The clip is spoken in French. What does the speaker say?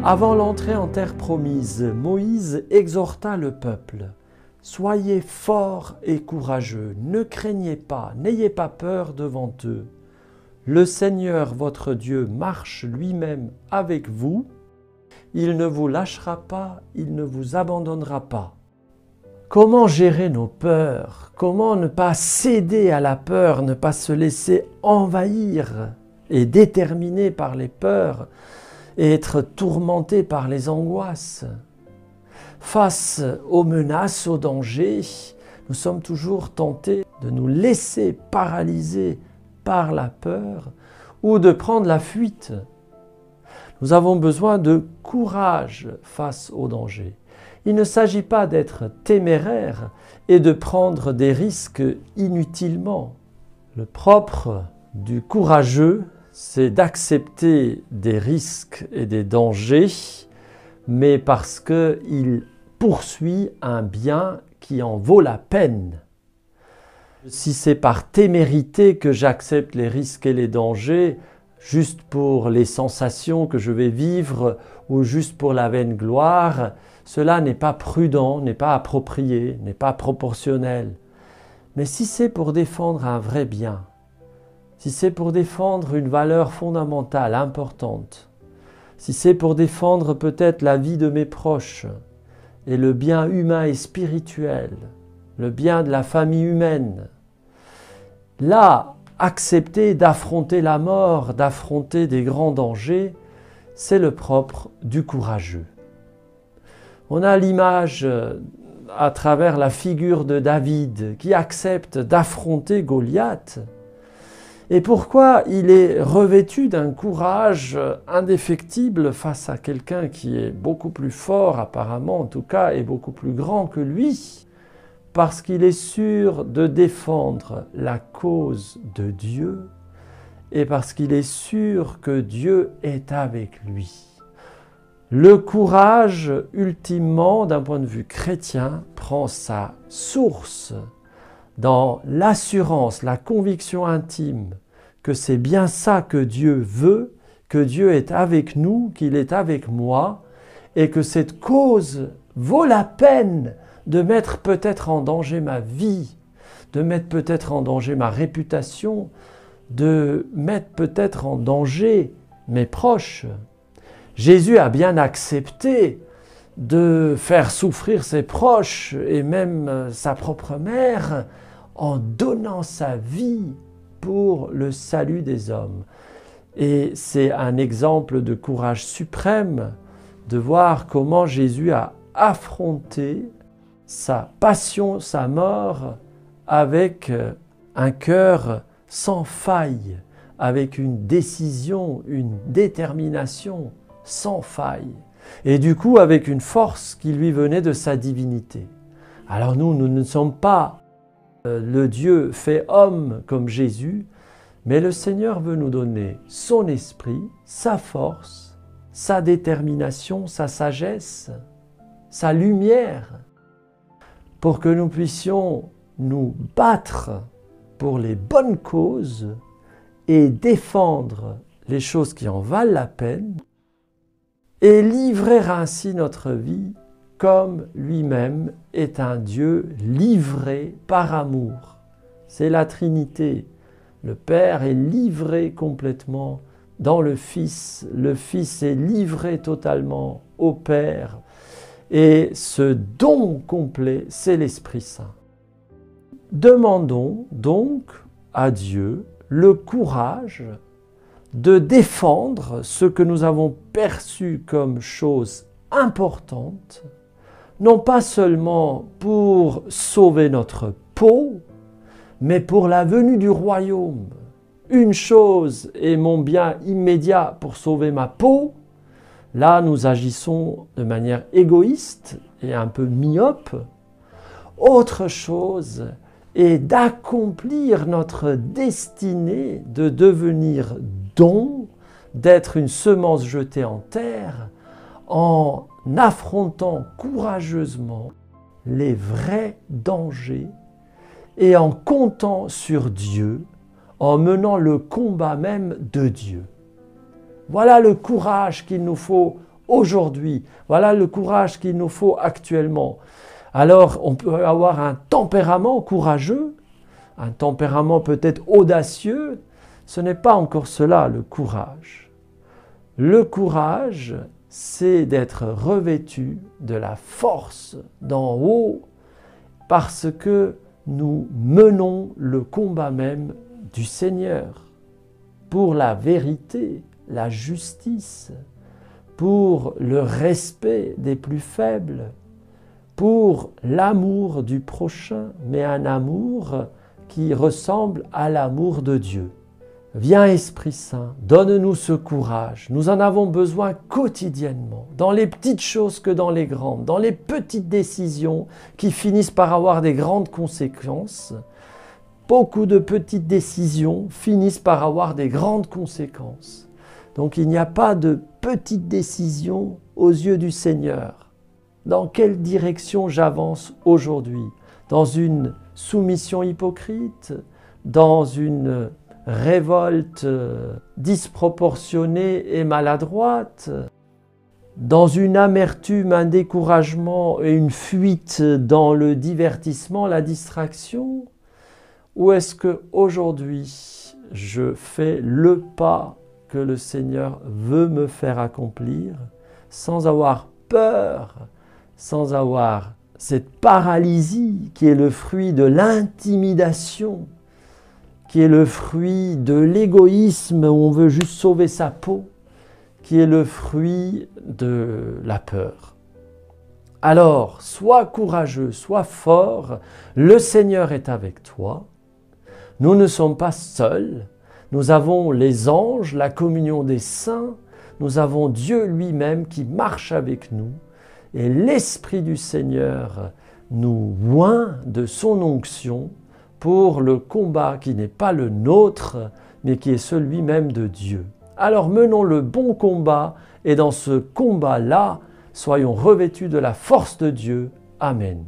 Avant l'entrée en terre promise, Moïse exhorta le peuple. « Soyez forts et courageux, ne craignez pas, n'ayez pas peur devant eux. Le Seigneur votre Dieu marche lui-même avec vous. Il ne vous lâchera pas, il ne vous abandonnera pas. » Comment gérer nos peurs? Comment ne pas céder à la peur, ne pas se laisser envahir et déterminer par les peurs et être tourmenté par les angoisses? Face aux menaces, aux dangers, nous sommes toujours tentés de nous laisser paralyser par la peur ou de prendre la fuite. Nous avons besoin de courage face aux dangers. Il ne s'agit pas d'être téméraire et de prendre des risques inutilement. Le propre du courageux, c'est d'accepter des risques et des dangers, mais parce qu'il poursuit un bien qui en vaut la peine. Si c'est par témérité que j'accepte les risques et les dangers, juste pour les sensations que je vais vivre ou juste pour la vaine gloire, cela n'est pas prudent, n'est pas approprié, n'est pas proportionnel. Mais si c'est pour défendre un vrai bien, si c'est pour défendre une valeur fondamentale, importante, si c'est pour défendre peut-être la vie de mes proches et le bien humain et spirituel, le bien de la famille humaine, là, accepter d'affronter la mort, d'affronter des grands dangers, c'est le propre du courageux. On a l'image à travers la figure de David qui accepte d'affronter Goliath. Et pourquoi il est revêtu d'un courage indéfectible face à quelqu'un qui est beaucoup plus fort apparemment, en tout cas, et beaucoup plus grand que lui? Parce qu'il est sûr de défendre la cause de Dieu et parce qu'il est sûr que Dieu est avec lui. Le courage, ultimement, d'un point de vue chrétien, prend sa source dans l'assurance, la conviction intime que c'est bien ça que Dieu veut, que Dieu est avec nous, qu'il est avec moi, et que cette cause vaut la peine de mettre peut-être en danger ma vie, de mettre peut-être en danger ma réputation, de mettre peut-être en danger mes proches. Jésus a bien accepté de faire souffrir ses proches et même sa propre mère en donnant sa vie pour le salut des hommes. Et c'est un exemple de courage suprême de voir comment Jésus a affronté sa passion, sa mort, avec un cœur sans faille, avec une décision, une détermination sans faille, et du coup avec une force qui lui venait de sa divinité. Alors nous ne sommes pas le Dieu fait homme comme Jésus, mais le Seigneur veut nous donner son esprit, sa force, sa détermination, sa sagesse, sa lumière, pour que nous puissions nous battre pour les bonnes causes et défendre les choses qui en valent la peine et livrer ainsi notre vie comme lui-même est un Dieu livré par amour. C'est la Trinité. Le Père est livré complètement dans le Fils est livré totalement au Père. Et ce don complet, c'est l'Esprit Saint. Demandons donc à Dieu le courage de défendre ce que nous avons perçu comme chose importante, non pas seulement pour sauver notre peau, mais pour la venue du royaume. Une chose est mon bien immédiat pour sauver ma peau. Là, nous agissons de manière égoïste et un peu myope. Autre chose est d'accomplir notre destinée, de devenir don, d'être une semence jetée en terre, en affrontant courageusement les vrais dangers et en comptant sur Dieu, en menant le combat même de Dieu. Voilà le courage qu'il nous faut aujourd'hui. Voilà le courage qu'il nous faut actuellement. Alors, on peut avoir un tempérament courageux, un tempérament peut-être audacieux. Ce n'est pas encore cela, le courage. Le courage, c'est d'être revêtu de la force d'en haut parce que nous menons le combat même du Seigneur pour la vérité, la justice, pour le respect des plus faibles, pour l'amour du prochain, mais un amour qui ressemble à l'amour de Dieu. Viens Esprit Saint, donne-nous ce courage. Nous en avons besoin quotidiennement, dans les petites choses que dans les grandes, dans les petites décisions qui finissent par avoir des grandes conséquences. Beaucoup de petites décisions finissent par avoir des grandes conséquences. Donc il n'y a pas de petites décisions aux yeux du Seigneur. Dans quelle direction j'avance aujourd'hui? Dans une soumission hypocrite? Dans une révolte disproportionnée et maladroite? Dans une amertume, un découragement et une fuite dans le divertissement, la distraction? Ou est-ce qu'aujourd'hui, je fais le pas que le Seigneur veut me faire accomplir sans avoir peur, sans avoir cette paralysie qui est le fruit de l'intimidation, qui est le fruit de l'égoïsme où on veut juste sauver sa peau, qui est le fruit de la peur. Alors, sois courageux, sois fort, le Seigneur est avec toi. Nous ne sommes pas seuls, nous avons les anges, la communion des saints, nous avons Dieu lui-même qui marche avec nous et l'Esprit du Seigneur nous oint de son onction pour le combat qui n'est pas le nôtre, mais qui est celui même de Dieu. Alors menons le bon combat et dans ce combat-là, soyons revêtus de la force de Dieu. Amen.